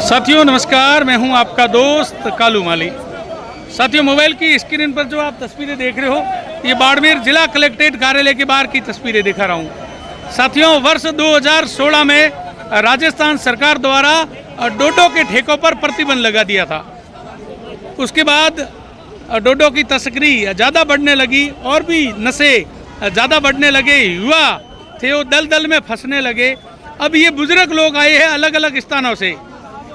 साथियों नमस्कार, मैं हूं आपका दोस्त कालू माली। साथियों, मोबाइल की स्क्रीन पर जो आप तस्वीरें देख रहे हो, ये बाड़मेर जिला कलेक्ट्रेट कार्यालय के बाहर की तस्वीरें दिखा रहा हूं। साथियों, वर्ष 2016 में राजस्थान सरकार द्वारा डोडो के ठेकों पर प्रतिबंध लगा दिया था। उसके बाद डोडो की तस्करी ज़्यादा बढ़ने लगी और भी नशे ज़्यादा बढ़ने लगे, युवा थे वो दल दल में फंसने लगे। अब ये बुजुर्ग लोग आए हैं अलग अलग स्थानों से।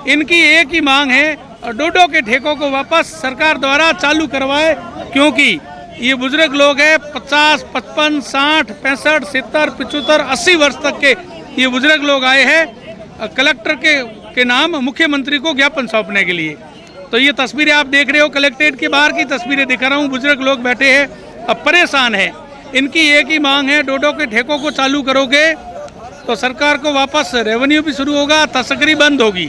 इनकी एक ही मांग है, डोडो के ठेकों को वापस सरकार द्वारा चालू करवाए, क्योंकि ये बुजुर्ग लोग हैं 50, 55, 60, 65, 70, 75, 80 वर्ष तक के ये बुजुर्ग लोग आए हैं कलेक्टर के नाम मुख्यमंत्री को ज्ञापन सौंपने के लिए। तो ये तस्वीरें आप देख रहे हो, कलेक्ट्रेट के बाहर की तस्वीरें दिखा रहा हूँ। बुजुर्ग लोग बैठे हैं, अब परेशान हैं। इनकी एक ही मांग है, डोडो के ठेकों को चालू करोगे तो सरकार को वापस रेवेन्यू भी शुरू होगा, तस्करी बंद होगी,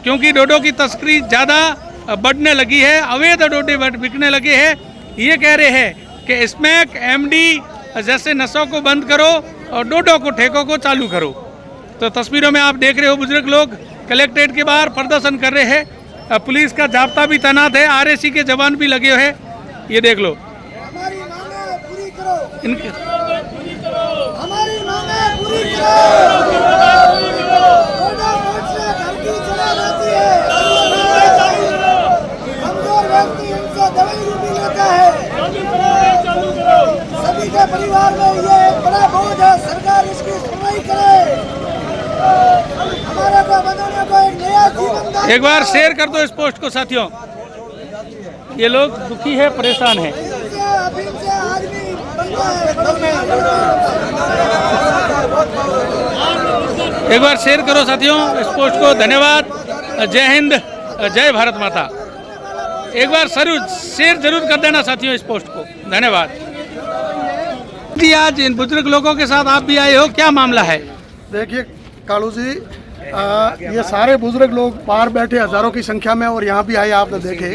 क्योंकि डोडो की तस्करी ज़्यादा बढ़ने लगी है, अवैध डोडे बिकने लगे हैं। ये कह रहे हैं कि स्मैक, एमडी जैसे नशों को बंद करो और डोडो को ठेकों को चालू करो। तो तस्वीरों में आप देख रहे हो, बुजुर्ग लोग कलेक्ट्रेट के बाहर प्रदर्शन कर रहे हैं। पुलिस का जाब्ता भी तैनात है, आरएसी के जवान भी लगे हुए हैं। ये देख लो, हमारी मांगें पूरी करो, इनके हमारी मांगें पूरी करो। घर की चला जाती है, कमजोर व्यक्ति इनसे दवाई भी लेता है। सभी के परिवार में ये एक बड़ा बोझ है, सरकार इसकी सुनवाई करे, हमारे को बनाने को एक नया जीवन। एक बार शेयर कर दो इस पोस्ट को साथियों। ये लोग दुखी है, परेशान है। अफीम से आदमी बनता है। एक बार शेयर करो साथियों इस पोस्ट को। धन्यवाद। जय हिंद, जय भारत माता। एक बार शेयर जरूर कर देना साथियों इस पोस्ट को। धन्यवाद जी। आज इन बुजुर्ग लोगों के साथ आप भी आए हो, क्या मामला है? देखिए कालू जी, ये सारे बुजुर्ग लोग बाहर बैठे हजारों की संख्या में और यहाँ भी आए, आपने देखे।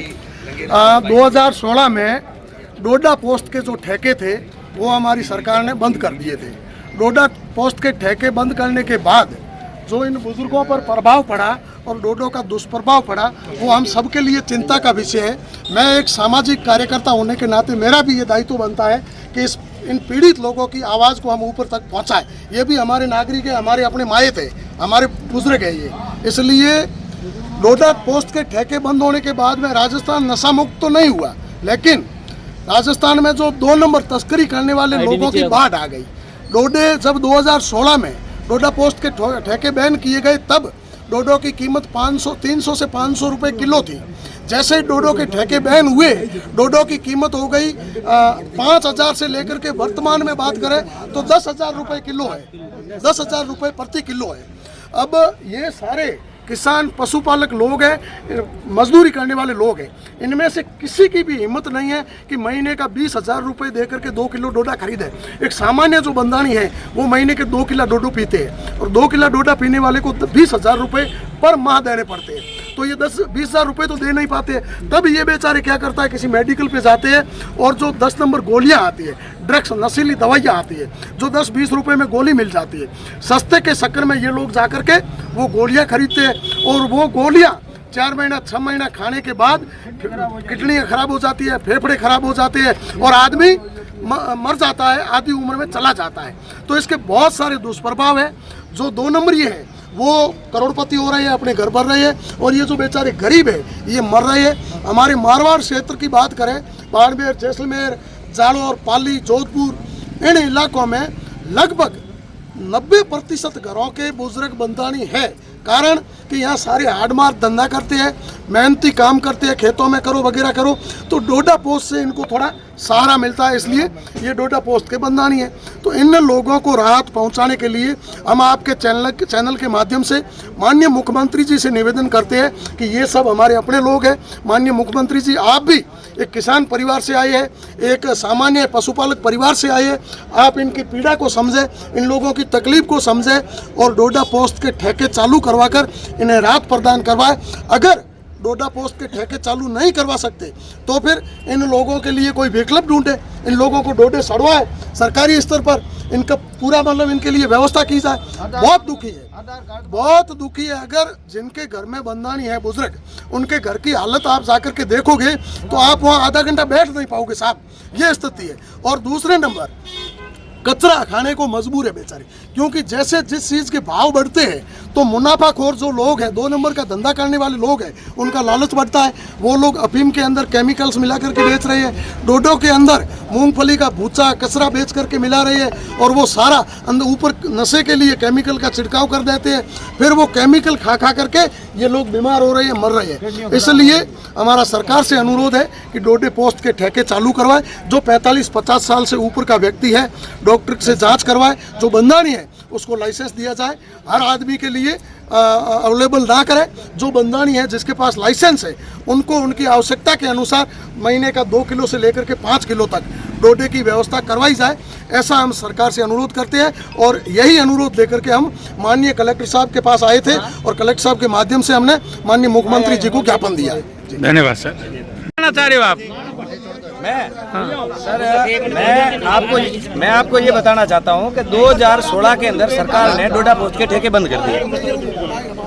2016 में डोडा पोस्ट के जो ठेके थे वो हमारी सरकार ने बंद कर दिए थे। डोडा पोस्ट के ठेके बंद करने के बाद जो इन बुजुर्गों पर प्रभाव पड़ा और डोडो का दुष्प्रभाव पड़ा, वो हम सबके लिए चिंता का विषय है। मैं एक सामाजिक कार्यकर्ता होने के नाते मेरा भी ये दायित्व बनता है कि इन पीड़ित लोगों की आवाज़ को हम ऊपर तक पहुँचाएं। ये भी हमारे नागरिक है, हमारे अपने माए थे, हमारे बुजुर्ग है ये। इसलिए डोडा पोस्ट के ठेके बंद होने के बाद में राजस्थान नशा मुक्त तो नहीं हुआ, लेकिन राजस्थान में जो 2 नंबर तस्करी करने वाले लोगों की बाढ़ आ गई। डोडे जब 2016 में डोडा पोस्ट के ठेके बैन किए गए, तब डोडो की कीमत 300 से 500 रुपये किलो थी। जैसे ही डोडो के ठेके बैन हुए, डोडो की कीमत हो गई 5,000 से लेकर के वर्तमान में बात करें तो 10,000 रुपये किलो है, 10,000 रुपये प्रति किलो है। अब ये सारे किसान पशुपालक लोग हैं, मजदूरी करने वाले लोग हैं, इनमें से किसी की भी हिम्मत नहीं है कि महीने का 20,000 रुपये दे करके 2 किलो डोडा खरीदे। एक सामान्य जो बंदानी है वो महीने के 2 किलो डोडो पीते हैं, और 2 किलो डोडा पीने वाले को 20,000 रुपये पर माह देने पड़ते हैं। तो ये 10-20,000 रुपये तो दे नहीं पाते। तब ये बेचारे क्या करता है, किसी मेडिकल पे जाते हैं और जो 10 नंबर गोलियां आती है, ड्रग्स, नशीली दवाइयाँ आती है, जो 10-20 रुपये में गोली मिल जाती है, सस्ते के चक्कर में ये लोग जा कर के वो गोलियाँ खरीदते हैं। और वो गोलियाँ 4 महीना 6 महीना खाने के बाद किडनी खराब हो जाती है, फेफड़े खराब हो जाते हैं और आदमी मर जाता है, आधी उम्र में चला जाता है। तो इसके बहुत सारे दुष्प्रभाव हैं। जो 2 नंबर ये है वो करोड़पति हो रहे हैं, अपने घर भर रहे हैं, और ये जो बेचारे गरीब है ये मर रहे हैं। हमारे मारवाड़ क्षेत्र की बात करें, बाड़मेर, जैसलमेर, जालौर, पाली, जोधपुर, इन इलाकों में लगभग 90% घरों के बुजुर्ग बंदानी है। कारण कि यहाँ सारे हार्डमार धंधा करते हैं, मेहनती काम करते हैं, खेतों में करो वगैरह करो, तो डोडा पोस्ट से इनको थोड़ा सहारा मिलता है, इसलिए ये डोडा पोस्ट के बंदानी है। तो इन लोगों को राहत पहुंचाने के लिए हम आपके चैनल के माध्यम से माननीय मुख्यमंत्री जी से निवेदन करते हैं कि ये सब हमारे अपने लोग हैं। माननीय मुख्यमंत्री जी, आप भी एक किसान परिवार से आए हैं, एक सामान्य पशुपालक परिवार से आए हैं, आप इनकी पीड़ा को समझें, इन लोगों की तकलीफ को समझें और डोडा पोस्ट के ठेके चालू करवाकर इन्हें राहत प्रदान करवाएं। अगर डोडा पोस्ट के ठेके चालू नहीं करवा सकते तो फिर इन लोगों के लिए कोई विकल्प ढूंढे, इन लोगों को डोडे सड़वाए, सरकारी स्तर पर इनका पूरा मतलब इनके लिए व्यवस्था की जाए। बहुत दुखी है, बहुत दुखी है। अगर जिनके घर में बंदानी है बुजुर्ग, उनके घर की हालत आप जाकर के देखोगे तो आप वहाँ आधा घंटा बैठ नहीं पाओगे साहब, ये स्थिति है। और दूसरे नंबर कचरा खाने को मजबूर है बेचारे, क्योंकि जैसे जिस चीज़ के भाव बढ़ते हैं तो मुनाफाखोर जो लोग हैं, 2 नंबर का धंधा करने वाले लोग हैं, उनका लालच बढ़ता है। वो लोग अफीम के अंदर केमिकल्स मिला करके बेच रहे हैं, डोडो के अंदर मूंगफली का भूसा कचरा बेच करके मिला रही है, और वो सारा अंदर ऊपर नशे के लिए केमिकल का छिड़काव कर देते हैं। फिर वो केमिकल खा खा करके ये लोग बीमार हो रहे हैं, मर रहे हैं। इसलिए हमारा सरकार से अनुरोध है कि डोडे पोस्ट के ठेके चालू करवाए। जो 45-50 साल से ऊपर का व्यक्ति है, डॉक्टर से जांच करवाए। जो बंदानी है उसको लाइसेंस दिया जाए, हर आदमी के लिए अवेलेबल ना करें। जो बंदानी है जिसके पास लाइसेंस है उनको उनकी आवश्यकता के अनुसार महीने का 2 किलो से लेकर के 5 किलो तक डोडे की व्यवस्था करवाई जाए, ऐसा हम सरकार से अनुरोध करते हैं। और यही अनुरोध लेकर के हम माननीय कलेक्टर साहब के पास आए थे और कलेक्टर साहब के माध्यम से हमने माननीय मुख्यमंत्री जी को ज्ञापन दिया है। धन्यवाद सर। कहना चाह रहे हो आप? सर मैं आपको ये बताना चाहता हूँ कि 2016 के अंदर सरकार ने डोडा पोस्ट के ठेके बंद कर दिए।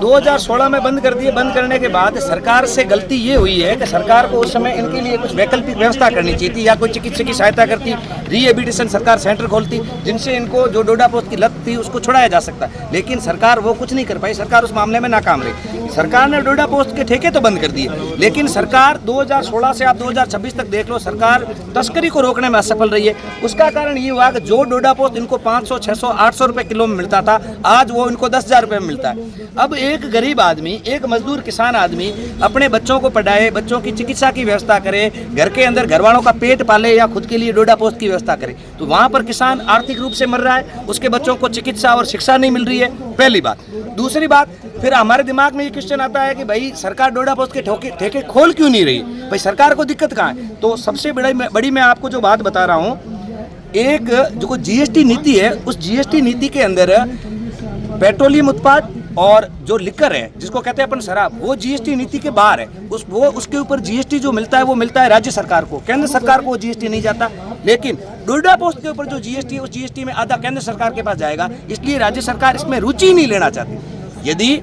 2016 में बंद कर दिए। बंद करने के बाद सरकार से गलती ये हुई है कि सरकार को उस समय इनके लिए कुछ वैकल्पिक व्यवस्था करनी चाहिए थी, या कोई चिकित्सक की सहायता करती, रिहेबिलिटेशन सरकार सेंटर खोलती, जिनसे इनको जो डोडा पोस्ट की लत थी उसको छुड़ाया जा सकता। लेकिन सरकार वो कुछ नहीं कर पाई, सरकार उस मामले में नाकाम रही। सरकार ने डोडा पोस्ट के ठेके तो बंद कर दिए, लेकिन सरकार 2016 से आप 2026 तक देख लो, सरकार तस्करी को रोकने में असफल रही है। उसका कारण ये हुआ कि जो डोडा पोस्ट इनको 500, 600, 800 रुपए किलो में मिलता था, आज वो इनको 10,000 रुपए में मिलता है। अब एक गरीब आदमी, एक मजदूर किसान आदमी अपने बच्चों को पढ़ाए, बच्चों की चिकित्सा की व्यवस्था करे, घर के अंदर घर वालों का पेट पाले या खुद के लिए डोडा पोस्ट की व्यवस्था करे, तो वहाँ पर किसान आर्थिक रूप से मर रहा है, उसके बच्चों को चिकित्सा और शिक्षा नहीं मिल रही है, पहली बात। दूसरी बात, फिर हमारे दिमाग में ये क्वेश्चन आता है कि भाई सरकार डोडा पोस्ट के ठेके खोल क्यों नहीं रही, भाई सरकार को दिक्कत कहाँ है? तो सबसे बड़ी मैं आपको जो बात बता रहा हूँ, एक जो जीएसटी नीति है, उस जीएसटी नीति के अंदर पेट्रोलियम उत्पाद और जो लिकर है जिसको कहते हैं अपन शराब, वो जीएसटी नीति के बाहर है। उसके ऊपर जीएसटी जो मिलता है वो मिलता है राज्य सरकार को, केंद्र सरकार को जीएसटी नहीं जाता। लेकिन डोडा पोस्ट के ऊपर जो जीएसटी है, उस जीएसटी में आधा केंद्र सरकार के पास जाएगा, इसलिए राज्य सरकार इसमें रुचि नहीं लेना चाहती। यदि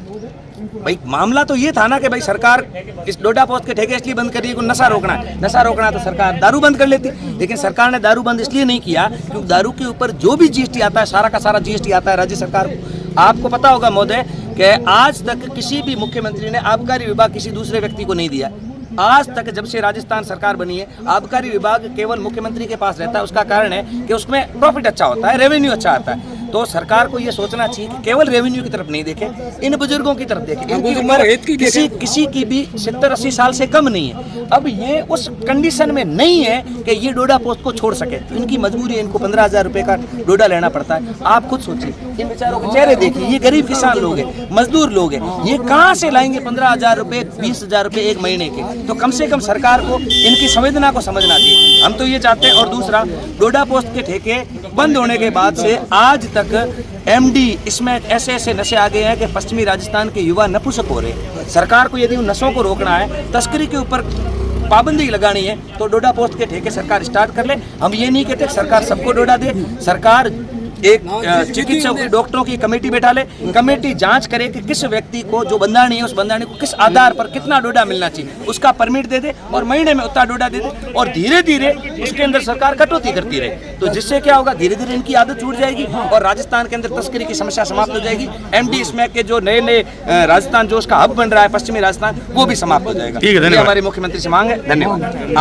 भाई मामला तो ये था ना कि भाई सरकार इस डोडा पोस्ट के ठेके इसलिए बंद कर रही है, नशा रोकना है, नशा रोकना तो सरकार दारू बंद कर लेती। लेकिन सरकार ने दारू बंद इसलिए नहीं किया क्योंकि दारू के ऊपर जो भी जीएसटी आता है, सारा का सारा जीएसटी आता है राज्य सरकार को। आपको पता होगा महोदय कि आज तक किसी भी मुख्यमंत्री ने आबकारी विभाग किसी दूसरे व्यक्ति को नहीं दिया। आज तक जब से राजस्थान सरकार बनी है, आबकारी विभाग केवल मुख्यमंत्री के पास रहता है। उसका कारण है कि उसमें प्रॉफिट अच्छा होता है, रेवेन्यू अच्छा आता है। तो सरकार को ये सोचना चाहिए कि केवल रेवेन्यू की तरफ नहीं देखे, इन बुजुर्गों की तरफ देखे। इनकी उम्र किसी की भी 70-80 साल से कम नहीं है। अब ये उस कंडीशन में नहीं है कि ये डोडा पोस्ट को छोड़ सके, तो इनकी मजबूरी है, इनको 15,000 रुपए का डोडा लेना पड़ता है। आप खुद सोचिए, इन बेचारों के चेहरे देखिए, ये गरीब किसान लोग हैं, मजदूर लोग हैं, ये कहाँ से लाएंगे 15,000 रुपए, 20,000 रुपए एक महीने के? तो कम से कम सरकार को इनकी संवेदना को समझना चाहिए। हम तो ये चाहते हैं। और दूसरा, डोडा पोस्ट के ठेके बंद होने के बाद से आज तक एमडी इसमें ऐसे नशे आ गए हैं कि पश्चिमी राजस्थान के युवा नपुंसक हो रहे हैं। सरकार को यदि उन नशों को रोकना है, तस्करी के ऊपर पाबंदी लगानी है, तो डोडा पोस्ट के ठेके सरकार स्टार्ट कर ले। हम ये नहीं कहते सरकार सबको डोडा दे, सरकार एक चिकित्सक डॉक्टरों की कमेटी बैठा ले, कमेटी जांच करे कि किस व्यक्ति को जो बंदानी है, उस बंदानी को किस आधार पर कितना डोडा मिलना चाहिए, उसका परमिट दे दे और महीने में उतना डोडा दे दे। और धीरे धीरे उसके अंदर सरकार कटौती करती रहे, तो जिससे क्या होगा, धीरे धीरे इनकी आदत छूट जाएगी और राजस्थान के अंदर तस्करी की समस्या समाप्त हो जाएगी। एमडी स्मैक के जो नए राजस्थान जो उसका हब बन रहा है, पश्चिमी राजस्थान, वो भी समाप्त हो जाएगा। ठीक है, धन्यवाद। हमारे मुख्यमंत्री से मांग है। धन्यवाद।